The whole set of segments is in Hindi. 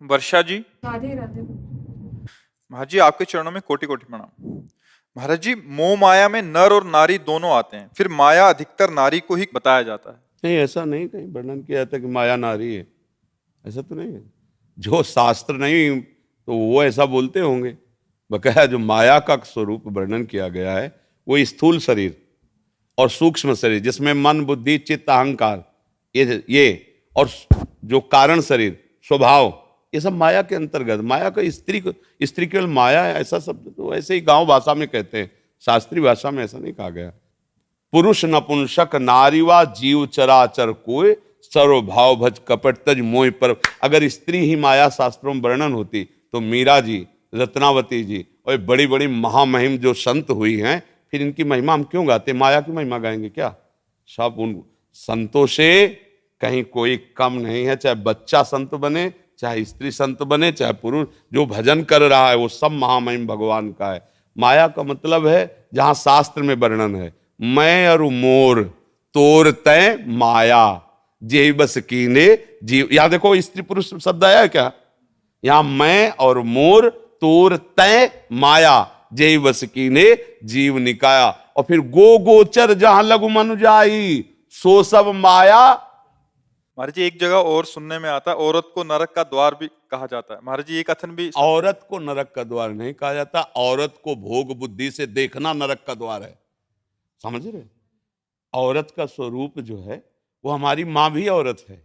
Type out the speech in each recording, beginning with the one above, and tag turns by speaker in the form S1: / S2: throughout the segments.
S1: वर्षा जी।
S2: राधे राधे।
S1: महाराज जी आपके चरणों में कोटि कोटि प्रणाम। महाराज जी, मोह माया में नर और नारी दोनों आते हैं, फिर माया अधिकतर नारी को ही बताया जाता है।
S3: नहीं, ऐसा नहीं कहीं वर्णन किया जाता कि माया नारी है, ऐसा तो नहीं है। जो शास्त्र नहीं तो वो ऐसा बोलते होंगे। बकाया जो माया का स्वरूप वर्णन किया गया है वो स्थूल शरीर और सूक्ष्म शरीर, जिसमें मन बुद्धि चित्त अहंकार ये और जो कारण शरीर स्वभाव, ये सब माया के अंतर्गत। माया का स्त्री केवल माया है ऐसा शब्द तो ऐसे ही गांव भाषा में कहते हैं, शास्त्रीय भाषा में ऐसा नहीं कहा गया। पुरुष नपुंसक नारीवा जीव चराचर कोय सर्वभाव भज कपट तज मोह पर। अगर स्त्री ही माया शास्त्रों में वर्णन होती तो मीरा जी, रत्नावती जी और बड़ी बड़ी महामहिम जो संत हुई हैं, फिर इनकी महिमा हम क्यों गाते? माया की महिमा गाएंगे क्या? सब उन संतों से कहीं कोई कम नहीं है। चाहे बच्चा संत बने, चाहे स्त्री संत बने, चाहे पुरुष, जो भजन कर रहा है वो सब महामहिम भगवान का है। माया का मतलब है जहां शास्त्र में वर्णन है, मैं और मोर तोर तय माया जे बस कीने जीव। यहां देखो स्त्री पुरुष शब्द आया है क्या? यहां मैं और मोर तोर तय माया जे बस कीने जीव निकाया। और फिर गो गोचर जहां लघु मनु जाई सो सब माया।
S1: महाराज जी, एक जगह और सुनने में आता है औरत को नरक का द्वार भी कहा जाता है। महाराज जी, ये कथन भी
S3: औरत को नरक का द्वार नहीं कहा जाता, औरत को भोग बुद्धि से देखना नरक का द्वार है। समझ रहे? औरत का स्वरूप जो है वो हमारी माँ भी औरत है।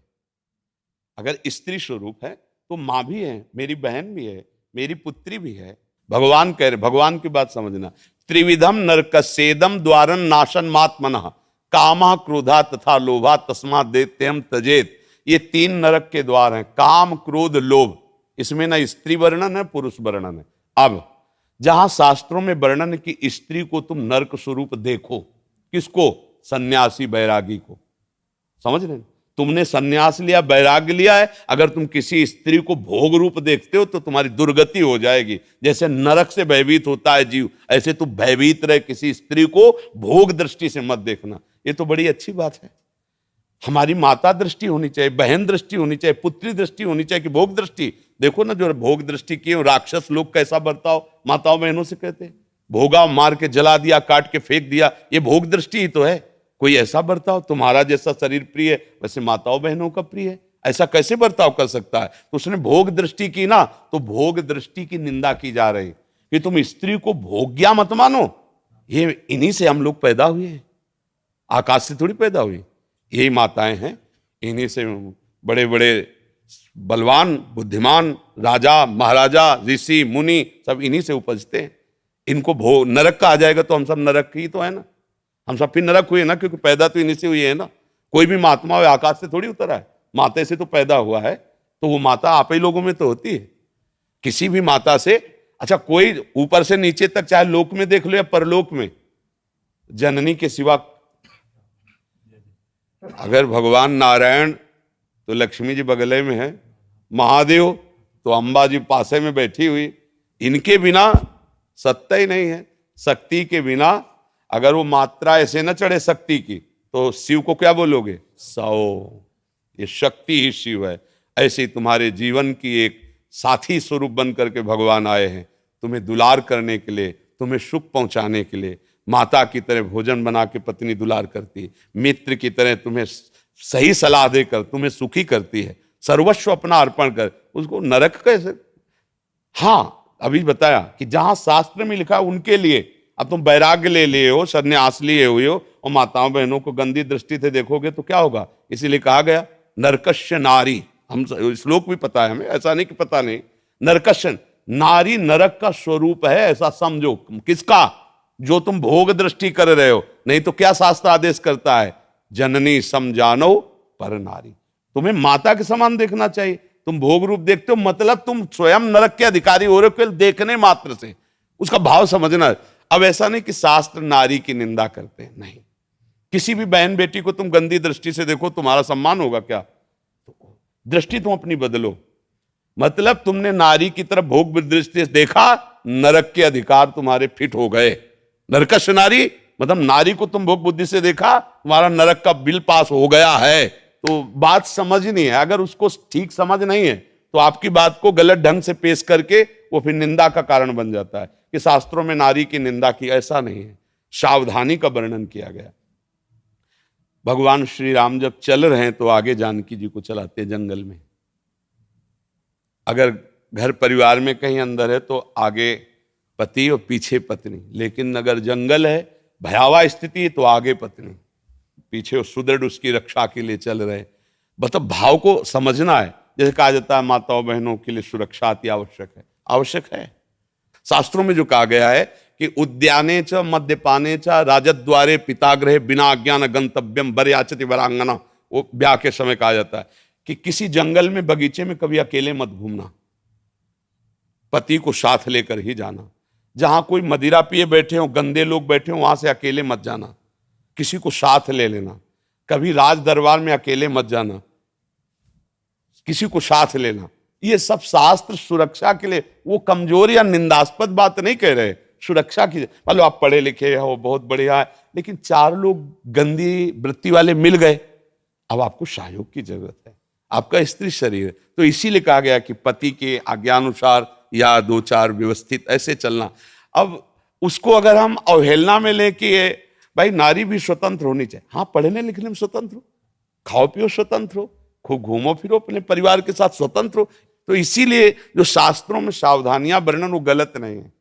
S3: अगर स्त्री स्वरूप है तो माँ भी है, मेरी बहन भी है, मेरी पुत्री भी है। भगवान कह रहे, भगवान की बात समझना। त्रिविधम नरकस्येदम द्वारन नाशन मात्मनः कामा क्रोधा तथा लोभा तस्मात् दैत्यम तजेत। ये तीन नरक के द्वार हैं, काम क्रोध लोभ। इसमें ना स्त्री वर्णन है पुरुष वर्णन है। अब जहां शास्त्रों में वर्णन की स्त्री को तुम नरक स्वरूप देखो, किसको? सन्यासी बैरागी को। समझ रहे? तुमने सन्यास लिया, वैराग्य लिया है, अगर तुम किसी स्त्री को भोग रूप देखते हो तो तुम्हारी दुर्गति हो जाएगी। जैसे नरक से भयभीत होता है जीव, ऐसे तुम भयभीत रहे, किसी स्त्री को भोग दृष्टि से मत देखना। ये तो बड़ी अच्छी बात है। हमारी माता दृष्टि होनी चाहिए, बहन दृष्टि होनी चाहिए, पुत्री दृष्टि होनी चाहिए कि भोग दृष्टि। देखो ना जो भोग दृष्टि किए राक्षस लोग कैसा बर्ताव माताओं बहनों से करते, भोगा मार के जला दिया, काट के फेंक दिया, ये भोग दृष्टि ही तो है। कोई ऐसा बर्ताव, तुम्हारा जैसा शरीर प्रिय है वैसे माताओं बहनों का प्रिय है, ऐसा कैसे बर्ताव कर सकता है? तो उसने भोग दृष्टि की ना, तो भोग दृष्टि की निंदा की जा रही कि तुम स्त्री को भोग्या मत मानो। ये इन्हीं से हम लोग पैदा हुए हैं, आकाश से थोड़ी पैदा हुई। यही माताएं हैं, इन्हीं से बड़े बड़े बलवान बुद्धिमान राजा महाराजा ऋषि मुनि सब इन्हीं से उपजते हैं। इनको भोग नरक का आ जाएगा तो हम सब नरक ही तो है ना, हम सब फिर नरक हुए ना, क्योंकि पैदा तो इन्हीं से हुई है ना। कोई भी महात्मा हो आकाश से थोड़ी उतरा है, माता से तो पैदा हुआ है, तो वो माता आप ही लोगों में तो होती है। किसी भी माता से, अच्छा कोई ऊपर से नीचे तक, चाहे लोक में देख लो या परलोक में, जननी के सिवा अगर भगवान नारायण तो लक्ष्मी जी बगले में है, महादेव तो अंबा जी पासे में बैठी हुई, इनके बिना सत्ता ही नहीं है। शक्ति के बिना अगर वो मात्रा ऐसे न चढ़े शक्ति की तो शिव को क्या बोलोगे? सौ। ये शक्ति ही शिव है। ऐसे ही तुम्हारे जीवन की एक साथी स्वरूप बन करके भगवान आए हैं, तुम्हें दुलार करने के लिए, तुम्हें सुख पहुंचाने के लिए। माता की तरह भोजन बना के पत्नी दुलार करती है, मित्र की तरह तुम्हें सही सलाह देकर तुम्हें सुखी करती है, सर्वस्व अपना अर्पण कर। उसको नरक कैसे? हाँ, अभी बताया कि जहां शास्त्र में लिखा उनके लिए। अब तुम वैराग्य ले लिए हो, सन्यास लिए हुए हो और माताओं बहनों को गंदी दृष्टि से देखोगे तो क्या होगा? इसीलिए कहा गया नरकस्य नारी। हम श्लोक भी पता है हमें, ऐसा नहीं कि पता नहीं। नरकस्य नारी नरक का स्वरूप है, ऐसा समझो। किसका? जो तुम भोग दृष्टि कर रहे हो। नहीं तो क्या शास्त्र आदेश करता है? जननी समझानो पर नारी। तुम्हें माता के समान देखना चाहिए। तुम भोग रूप देखते हो मतलब तुम स्वयं नरक के अधिकारी हो रहे हो, केवल देखने मात्र से। उसका भाव समझना। अब ऐसा नहीं कि शास्त्र नारी की निंदा करते हैं, नहीं। किसी भी बहन बेटी को तुम गंदी दृष्टि से देखो, तुम्हारा सम्मान होगा क्या? तो दृष्टि तुम अपनी बदलो। मतलब तुमने नारी की तरफ भोग दृष्टि से देखा, नरक के अधिकार तुम्हारे फिट हो गए। नरकश नारी मतलब नारी को तुम भोग बुद्धि से देखा, तुम्हारा नरक का बिल पास हो गया है। तो बात समझ नहीं है। अगर उसको ठीक समझ नहीं है तो आपकी बात को गलत ढंग से पेश करके वो फिर निंदा का कारण बन जाता है कि शास्त्रों में नारी की निंदा की। ऐसा नहीं है, सावधानी का वर्णन किया गया। भगवान श्री राम जब चल रहे हैं तो आगे जानकी जी को चलाते हैं जंगल में। अगर घर परिवार में कहीं अंदर है तो आगे पति और पीछे पत्नी, लेकिन अगर जंगल है, भयावह स्थिति है, तो आगे पत्नी, पीछे सुदृढ़ उसकी रक्षा के लिए चल रहे। मतलब भाव को समझना है। जैसे कहा जाता है माताओं बहनों के लिए सुरक्षा अति आवश्यक है, आवश्यक है। शास्त्रों में जो कहा गया है कि उद्याने च मद्यपाने च राजद्वारे पितागृहे बिना अज्ञान गंतव्यम बरयाचति वरांगना, वो ब्याह के समय कहा जाता है कि किसी जंगल में बगीचे में कभी अकेले मत घूमना, पति को साथ लेकर ही जाना। जहां कोई मदिरा पिए बैठे हो, गंदे लोग बैठे हो, वहां से अकेले मत जाना, किसी को साथ ले लेना। कभी राज दरबार में अकेले मत जाना, किसी को साथ लेना। ये सब शास्त्र सुरक्षा के लिए, वो कमजोर या निंदास्पद बात नहीं कह रहे, सुरक्षा की। मतलब आप पढ़े लिखे हो, बहुत बढ़िया है, लेकिन 4 लोग गंदी वृत्ति वाले मिल गए, अब आपको सहयोग की जरूरत है, आपका स्त्री शरीर है। तो इसीलिए कहा गया कि पति के आज्ञानुसार या 2-4 व्यवस्थित ऐसे चलना। अब उसको अगर हम अवहेलना में लें कि भाई नारी भी स्वतंत्र होनी चाहिए, हाँ पढ़ने लिखने में स्वतंत्र हो, खाओ पियो स्वतंत्र हो, खूब घूमो फिरो अपने परिवार के साथ स्वतंत्र हो। तो इसीलिए जो शास्त्रों में सावधानियां वर्णन वो गलत नहीं है,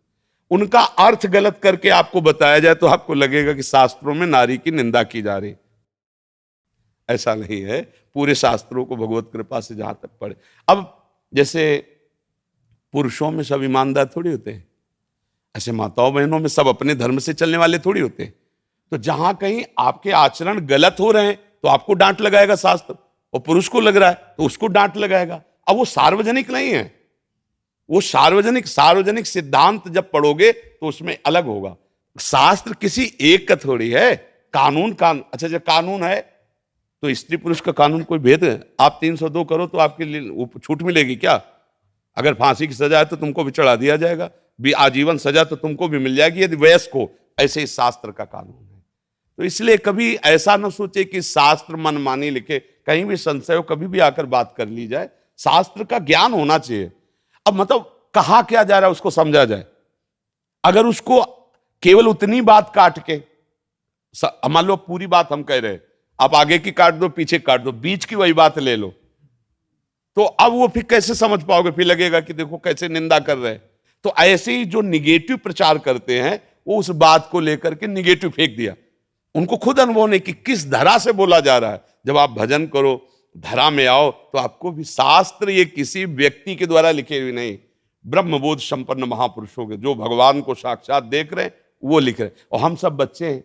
S3: उनका अर्थ गलत करके आपको बताया जाए तो आपको लगेगा कि शास्त्रों में नारी की निंदा की जा रही। ऐसा नहीं है, पूरे शास्त्रों को भगवत कृपा से जहां तक पढ़े। अब जैसे पुरुषों में सब ईमानदार थोड़ी होते हैं, ऐसे माताओं बहनों में सब अपने धर्म से चलने वाले थोड़ी होते हैं। तो जहां कहीं आपके आचरण गलत हो रहे हैं तो आपको डांट लगाएगा शास्त्र, और पुरुष को लग रहा है तो उसको डांट लगाएगा। अब वो सार्वजनिक नहीं है, वो सार्वजनिक सिद्धांत जब पढ़ोगे तो उसमें अलग होगा। शास्त्र किसी एक का थोड़ी है, कानून अच्छा जब कानून है तो स्त्री पुरुष का कानून कोई भेद है? आप 302 करो तो आपके लिए छूट मिलेगी क्या? अगर फांसी की सजा है तो तुमको भी चढ़ा दिया जाएगा, भी आजीवन सजा तो तुमको भी मिल जाएगी यदि वयस्क हो। ऐसे ही शास्त्र का कानून है। तो इसलिए कभी ऐसा न सोचे कि शास्त्र मनमानी लिखे, कहीं भी संशय हो कभी भी आकर बात कर ली जाए। शास्त्र का ज्ञान होना चाहिए। अब मतलब कहा क्या जा रहा है उसको समझा जाए। अगर उसको केवल उतनी बात काट के, मान लो पूरी बात हम कह रहे, आप आगे की काट दो पीछे काट दो, बीच की वही बात ले लो, तो अब वो फिर कैसे समझ पाओगे? फिर लगेगा कि देखो कैसे निंदा कर रहे हैं। तो ऐसे ही जो निगेटिव प्रचार करते हैं वो उस बात को लेकर के निगेटिव फेंक दिया। उनको खुद अनुभव नहीं कि किस धरा से बोला जा रहा है। जब आप भजन करो, धरा में आओ, तो आपको भी शास्त्र ये किसी व्यक्ति के द्वारा लिखे हुए नहीं, ब्रह्मबोध संपन्न महापुरुषों के, जो भगवान को साक्षात देख रहे हैं वो लिख रहे हैं। और हम सब बच्चे हैं।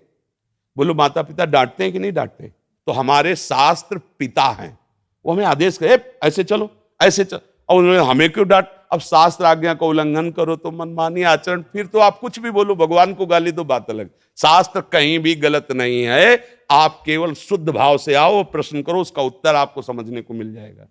S3: बोलो माता पिता डांटते हैं कि नहीं डांटते? तो हमारे शास्त्र पिता हैं, वो हमें आदेश करे ऐसे चलो ऐसे चलो, और उन्होंने हमें क्यों डांट? अब शास्त्र आज्ञा का उल्लंघन करो तो मनमानी आचरण, फिर तो आप कुछ भी बोलो, भगवान को गाली दो, बात अलग। शास्त्र कहीं भी गलत नहीं है। आप केवल शुद्ध भाव से आओ, प्रश्न करो, उसका उत्तर आपको समझने को मिल जाएगा।